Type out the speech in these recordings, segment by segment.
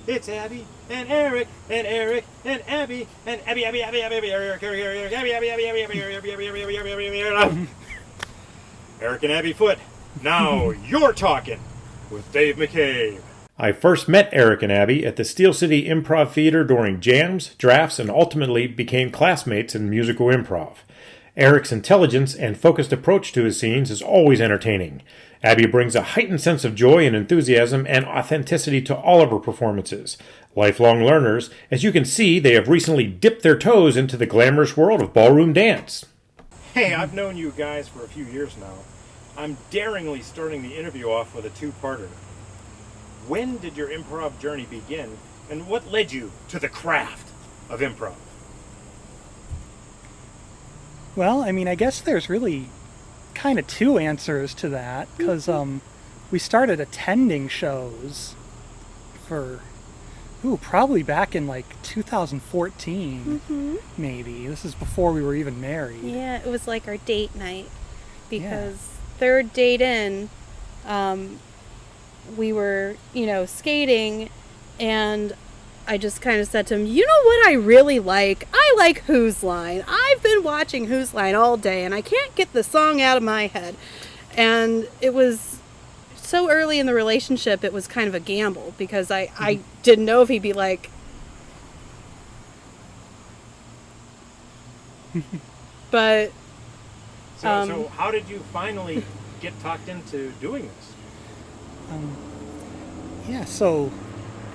It's Abby and Eric and Eric and Abby and Abby, Eric, Eric, Abby, Eric and Abby Foot. Now you're talking with Dave McCabe. I first met Eric and Abby at the Steel City Improv Theater during jams, drafts, and ultimately became classmates in musical improv. Eric's intelligence and focused approach to his scenes is always entertaining. Abby brings a heightened sense of joy and enthusiasm and authenticity to all of her performances. Lifelong learners, as you can see, they have recently dipped their toes into the glamorous world of ballroom dance. Hey, I've known you guys for a few years now. I'm daringly starting the interview off with a two-parter. When did your improv journey begin, and what led you to the craft of improv? Well, I mean, I guess there's really kind of two answers to that, because we started attending shows for, probably back in like 2014, maybe. This is before we were even married. Yeah, it was like our date night, because third date in, we were, skating, and I just kind of said to him, you know what I really like? I like Who's Line. I've been watching Who's Line all day, and I can't get the song out of my head. And it was so early in the relationship, it was kind of a gamble, because I didn't know if he'd be like... But... So how did you finally get talked into doing this? So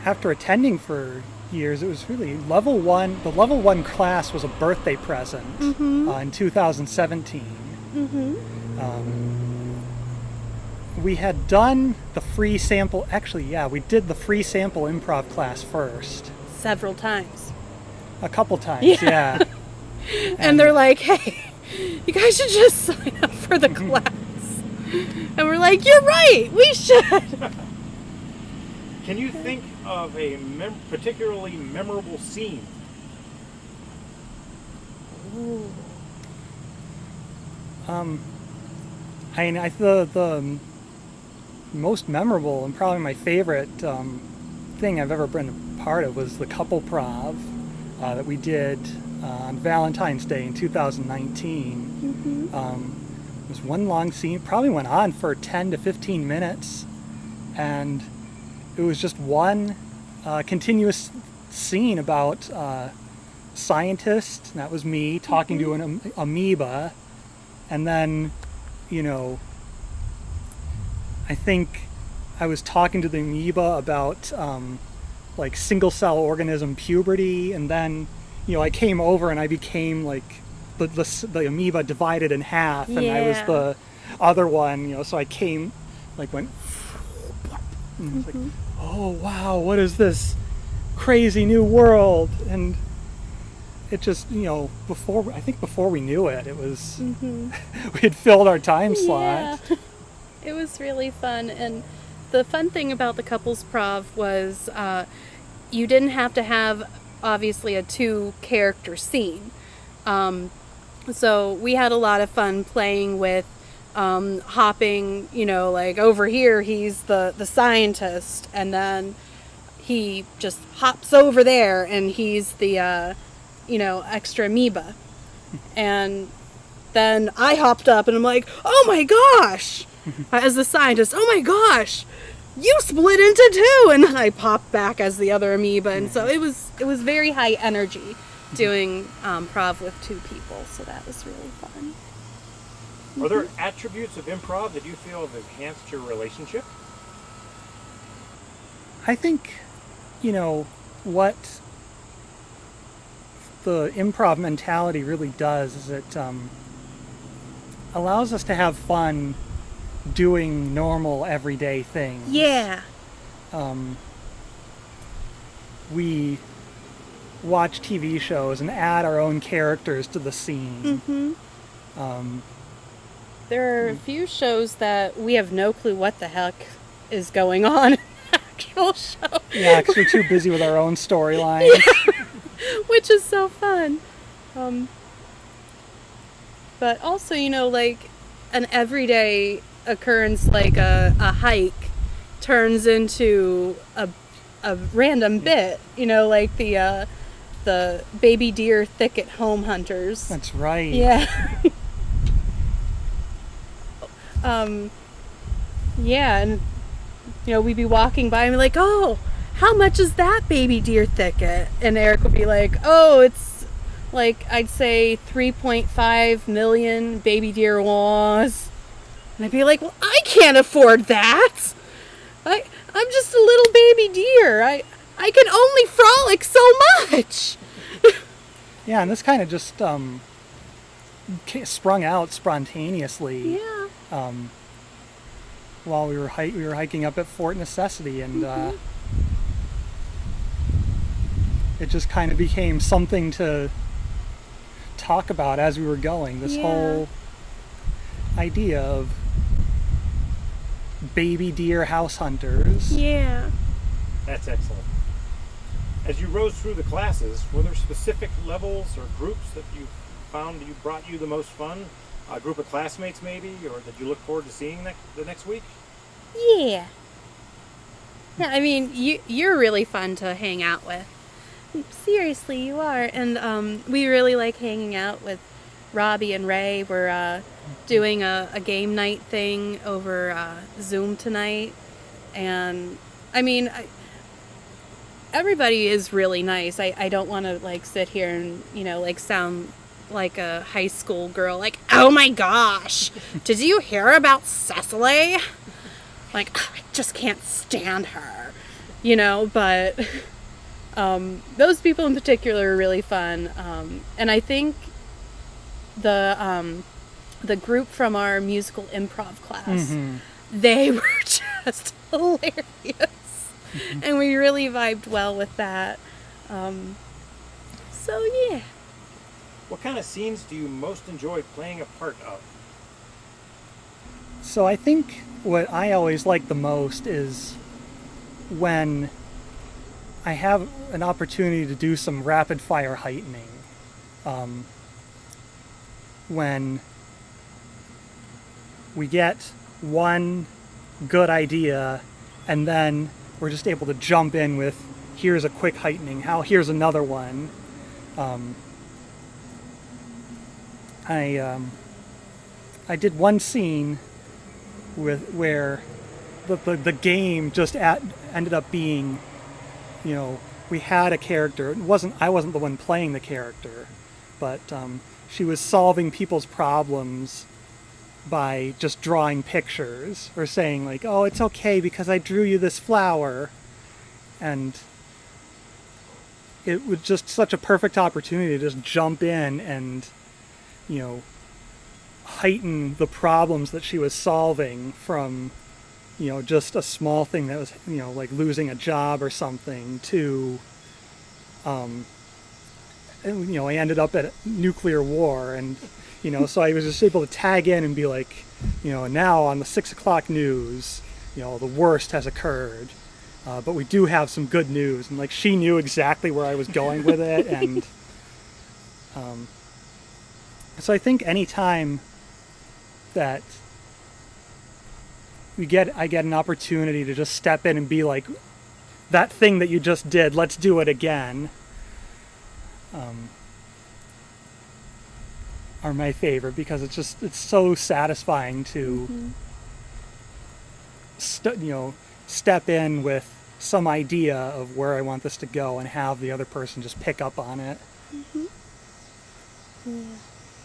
after attending for years, it was really the level one class was a birthday present in 2017. We had done the free sample, we did the free sample improv class first. Several times. A couple times, yeah. And they're like, hey, you guys should just sign up for the class. And we're like, you're right, we should. Can you think of a particularly memorable scene? Ooh. The most memorable and probably my favorite thing I've ever been a part of was the couple prov that we did on Valentine's Day in 2019. It was one long scene, probably went on for 10 to 15 minutes, and it was just one continuous scene about scientist, and that was me, talking to an amoeba, and then, I think I was talking to the amoeba about like single-cell organism puberty, and then, I came over and I became like the amoeba divided in half, and I was the other one, so I came, went, and was like, oh wow, what is this crazy new world? And it just, before we knew it, it was, we had filled our time slot. Yeah. It was really fun, and the fun thing about the couples prov was you didn't have to have, obviously, a two-character scene. So we had a lot of fun playing with hopping, over here he's the scientist, and then he just hops over there and he's the, extra amoeba. And then I hopped up and I'm like, oh my gosh! As the scientist, oh my gosh! You split into two! And then I popped back as the other amoeba, and so it was very high energy doing prov with two people, so that was really fun. Are there attributes of improv that you feel have enhanced your relationship? I think, what the improv mentality really does is it allows us to have fun doing normal, everyday things. Yeah. We watch TV shows and add our own characters to the scene. There are a few shows that we have no clue what the heck is going on in the actual show. Yeah, because we're too busy with our own storylines. Yeah. Which is so fun. But also, an everyday occurrence like a hike turns into a a random bit, like the baby deer thicket home hunters. That's right. Yeah. Yeah, and we'd be walking by and be like, oh, how much is that baby deer thicket? And Eric would be like, oh, it's like, I'd say 3.5 million baby deer was. And I'd be like, well, I can't afford that. I'm just a little baby deer. I can only frolic so much. Yeah, and this kind of just sprung out spontaneously. Yeah. While we were hiking up at Fort Necessity, and it just kind of became something to talk about as we were going. This whole idea of baby deer house hunters. Yeah. That's excellent. As you rose through the classes, were there specific levels or groups that you found brought you the most fun? A group of classmates maybe, or that you look forward to seeing the next week? Yeah. Yeah, I mean, you're really fun to hang out with. Seriously, you are. And we really like hanging out with Robbie and Ray. We're doing a game night thing over Zoom tonight. And, I mean, everybody is really nice. I don't want to, like, sit here and, sound like a high school girl, like, oh my gosh, did you hear about Cecily? Like, I just can't stand her, but those people in particular are really fun. And I think the group from our musical improv class, they were just hilarious. And we really vibed well with that. So yeah. What kind of scenes do you most enjoy playing a part of? So I think what I always like the most is when I have an opportunity to do some rapid fire heightening. When we get one good idea and then we're just able to jump in with, here's a quick heightening, here's another one. I did one scene where the game just ended up being, we had a character. I wasn't the one playing the character, but she was solving people's problems by just drawing pictures or saying like, oh, it's okay because I drew you this flower. And it was just such a perfect opportunity to just jump in and, heighten the problems that she was solving from, just a small thing that was, like losing a job or something to, I ended up at nuclear war. And, so I was just able to tag in and be like, now on the 6 o'clock news, the worst has occurred. But we do have some good news. And like, she knew exactly where I was going with it. And, so I think any time that I get an opportunity to just step in and be like, that thing that you just did, let's do it again, are my favorite, because it's so satisfying to step in with some idea of where I want this to go and have the other person just pick up on it. Mm-hmm. Yeah.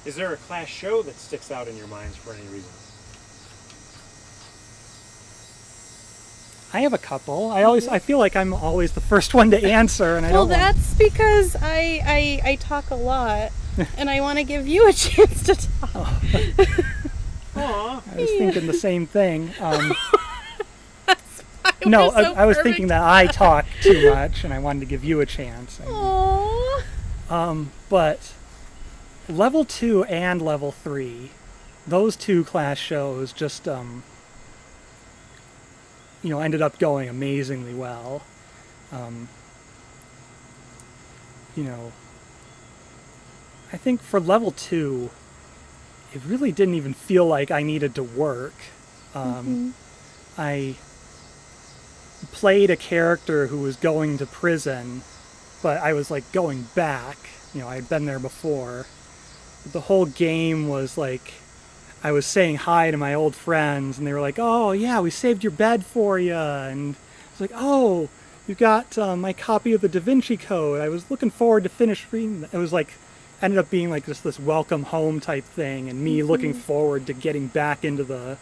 Is there a class show that sticks out in your minds for any reason? I have a couple. I feel like I'm always the first one to answer, and I don't. Well, that's because I talk a lot, and I want to give you a chance to talk. Aww. I was thinking the same thing. That's why no, we're so I was perfect. thinking that I talk too much, and I wanted to give you a chance. Aww. But level 2 and level 3, those two class shows just ended up going amazingly well. I think for level 2, it really didn't even feel like I needed to work. I played a character who was going to prison, but I was like going back. I'd been there before. The whole game was like I was saying hi to my old friends, and they were like, "Oh yeah, we saved your bed for you," and I was like, "Oh, you got my copy of the Da Vinci Code. I was looking forward to finish reading." It was like ended up being like just this welcome home type thing, and me looking forward to getting back into the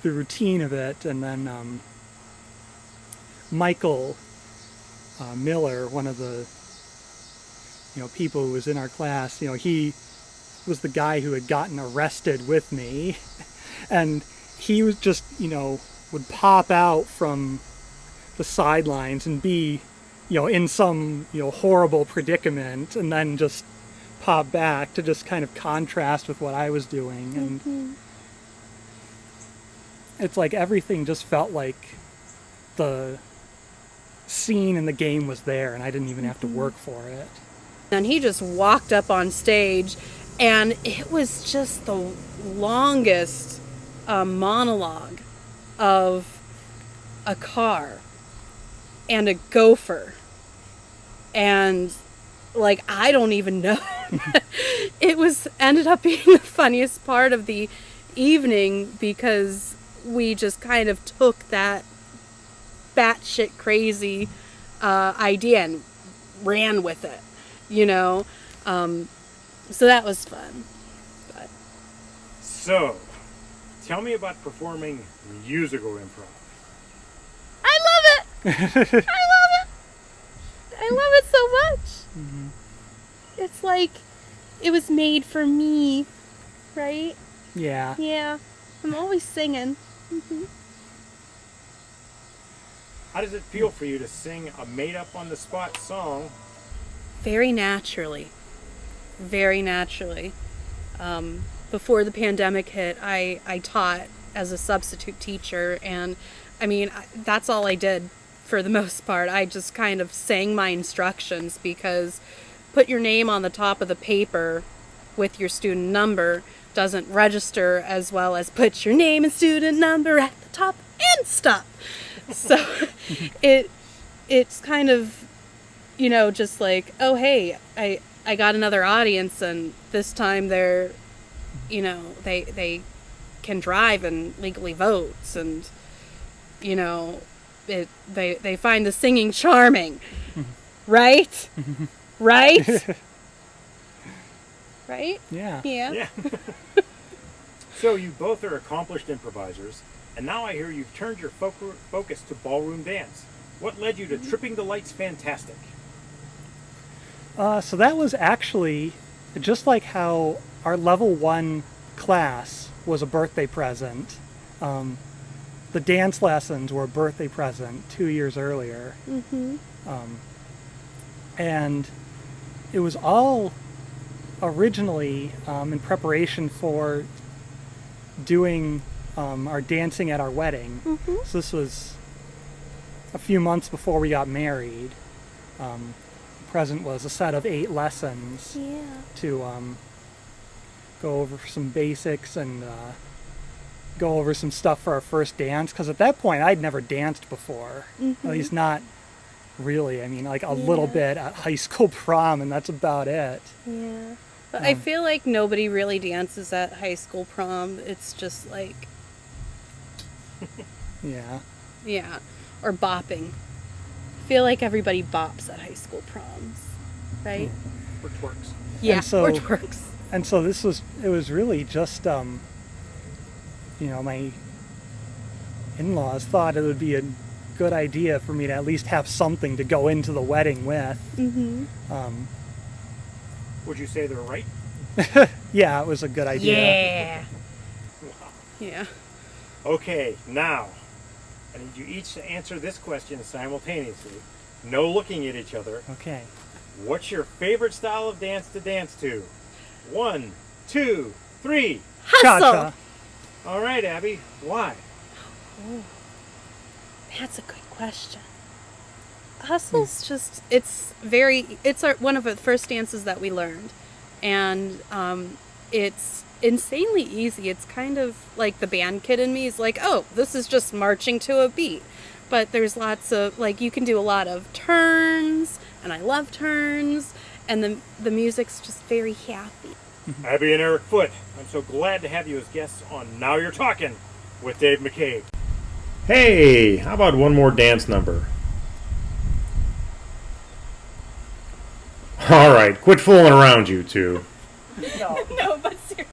routine of it. And then Michael Miller, one of the people who was in our class, he was the guy who had gotten arrested with me, and he was just would pop out from the sidelines and be in some horrible predicament, and then just pop back to just kind of contrast with what I was doing. And it's like everything just felt like the scene in the game was there, and I didn't even have to work for it. And he just walked up on stage, and it was just the longest monologue of a car and a gopher. And like, I don't even know. It ended up being the funniest part of the evening, because we just kind of took that batshit crazy idea and ran with it, so that was fun. But. So, tell me about performing musical improv. I love it. I love it so much. Mm-hmm. It's like it was made for me, right? Yeah. Yeah. I'm always singing. Mm-hmm. How does it feel for you to sing a made-up on-the-spot song? Very naturally. Very naturally. Before the pandemic hit, I taught as a substitute teacher, and I mean, that's all I did for the most part. I just kind of sang my instructions, because put your name on the top of the paper with your student number doesn't register as well as put your name and student number at the top and stop. So it's kind of, just like, oh, hey, I got another audience, and this time they're, they can drive and legally vote, and, they find the singing charming, right? Right? Right? Yeah. Yeah. So you both are accomplished improvisers, and now I hear you've turned your focus to ballroom dance. What led you to Tripping the Lights Fantastic? So that was actually just like how our level 1 class was a birthday present. The dance lessons were a birthday present 2 years earlier. Mm-hmm. And it was all originally in preparation for doing our dancing at our wedding. Mm-hmm. So this was a few months before we got married. The present was a set of 8 lessons to go over some basics and go over some stuff for our first dance, because at that point I'd never danced before. Mm-hmm. At least not really. I mean, like a little bit at high school prom, and that's about it. Yeah. But I feel like nobody really dances at high school prom. It's just like... Yeah. Yeah. Or bopping. I feel like everybody bops at high school proms. Right? Or twerks. Yeah, And so- or twerks. And so it was really just, my in-laws thought it would be a good idea for me to at least have something to go into the wedding with. Mm-hmm. Would you say they're right? Yeah, it was a good idea. Yeah. Wow. Yeah. Okay, now, I need you each to answer this question simultaneously. No looking at each other. Okay. What's your favorite style of dance to dance to? 1, 2, 3. Hustle! Cha-cha. All right, Abby. Why? Oh, that's a good question. Hustle's just, it's one of the first dances that we learned. And it's insanely easy. It's kind of like the band kid in me is like, oh, this is just marching to a beat. But there's lots of, like, you can do a lot of turns, and I love turns, and the music's just very happy. Abby and Eric Foote, I'm so glad to have you as guests on Now You're Talking with Dave McCabe. Hey, how about one more dance number? All right, quit fooling around, you two. No.